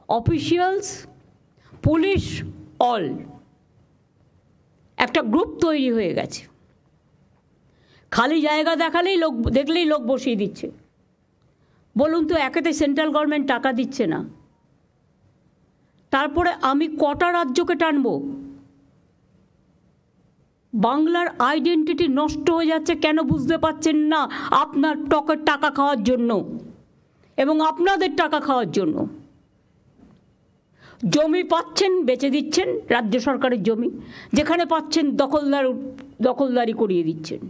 Officials, police, all একটা group তৈরি হয়ে গেছে। খালি জায়গা দেখলেই লোক বসিয়ে দিচ্ছে। বলুন তো, একেতে সেন্ট্রাল গভর্নমেন্ট টাকা দিচ্ছে না, তারপরে আমি কটা রাজ্যকে টানবো? বাংলার আইডেন্টিটি নষ্ট হয়ে যাচ্ছে কেন বুঝতে পারছেন না? আপনার টাকা খাওয়ার জন্য এবং আপনাদের টাকা খাওয়ার জন্য। জমি পাচ্ছেন, বেচে দিচ্ছেন, রাজ্য সরকারের জমি, যেখানে পাচ্ছেন দখলদারি করিয়ে দিচ্ছেন।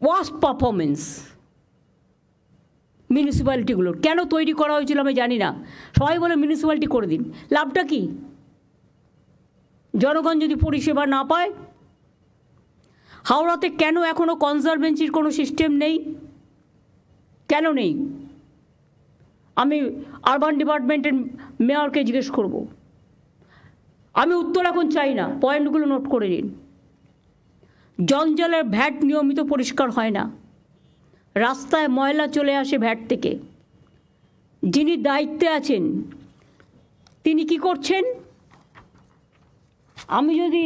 ওয়ার্স্ট পারফরমেন্স মিউনিসিপ্যালিটিগুলোর। কেন তৈরি করা হয়েছিল আমি জানি না। সবাই বলে মিউনিসিপ্যালিটি করে দিন, লাভটা কি? জনগণ যদি পরিষেবা না পায়। হাওড়াতে কেন এখনও কনজারভেন্সির কোনো সিস্টেম নেই? কেন নেই? আমি আরবান ডিপার্টমেন্টের মেয়রকে জিজ্ঞেস করব। আমি উত্তর এখন চাই না, পয়েন্টগুলো নোট করে নিন। জঞ্জালের ভ্যাট নিয়মিত পরিষ্কার হয় না, রাস্তায় ময়লা চলে আসে ভ্যাট থেকে। যিনি দায়িত্বে আছেন তিনি কি করছেন? আমি যদি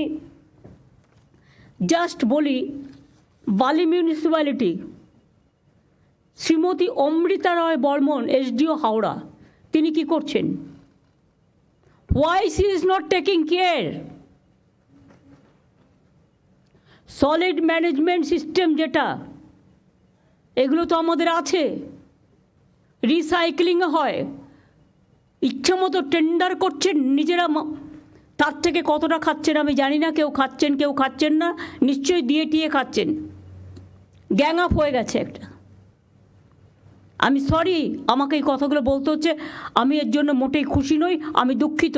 জাস্ট বলি, বালি মিউনিসিপ্যালিটি, শ্রীমতী অমৃতা রায় বর্মন, এসডিও হাওড়া, তিনি কি করছেন? Why she is not taking care? Solid management system যেটা, এগুলো তো আমাদের আছে। রিসাইক্লিং হয়, ইচ্ছা মতো টেন্ডার করছেন নিজেরা। তার থেকে কতটা খাচ্ছেন আমি জানি না। কেউ খাচ্ছেন, কেউ খাচ্ছেন না, নিশ্চয়ই দিয়ে টিয়ে খাচ্ছেন। গ্যাং আপ হয়ে গেছে একটা। আমি সরি, আমাকে এই কথাগুলো বলতে হচ্ছে। আমি এর জন্য মোটেই খুশি নই, আমি দুঃখিত।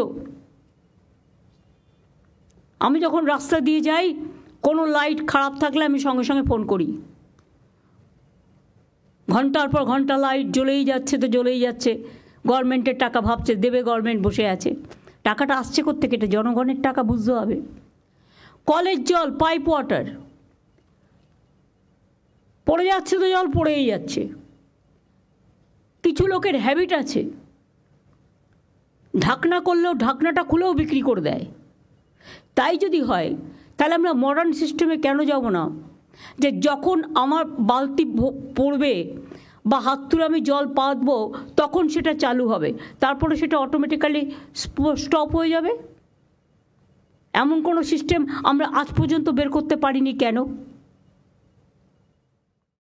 আমি যখন রাস্তা দিয়ে যাই, কোনো লাইট খারাপ থাকলে আমি সঙ্গে সঙ্গে ফোন করি। ঘন্টার পর ঘন্টা লাইট জ্বলেই যাচ্ছে তো জ্বলেই যাচ্ছে। গভর্নমেন্টের টাকা ভাবছে দেবে, গভর্নমেন্ট বসে আছে। টাকাটা আসছে কোত্থেকে? এটা জনগণের টাকা, বুঝতে হবে। কলের জল, পাইপ ওয়াটার, পড়ে যাচ্ছে তো জল পড়েই যাচ্ছে। কিছু লোকের হ্যাবিট আছে, ঢাকনা করলেও ঢাকনাটা খুলেও বিক্রি করে দেয়। তাই যদি হয় তাহলে আমরা মডার্ন সিস্টেমে কেন যাব না? যে যখন আমার বালতি পড়বে বা হাত তুলে আমি জল পাতবো, তখন সেটা চালু হবে, তারপরে সেটা অটোমেটিক্যালি স্টপ হয়ে যাবে। এমন কোনো সিস্টেম আমরা আজ পর্যন্ত বের করতে পারিনি কেন?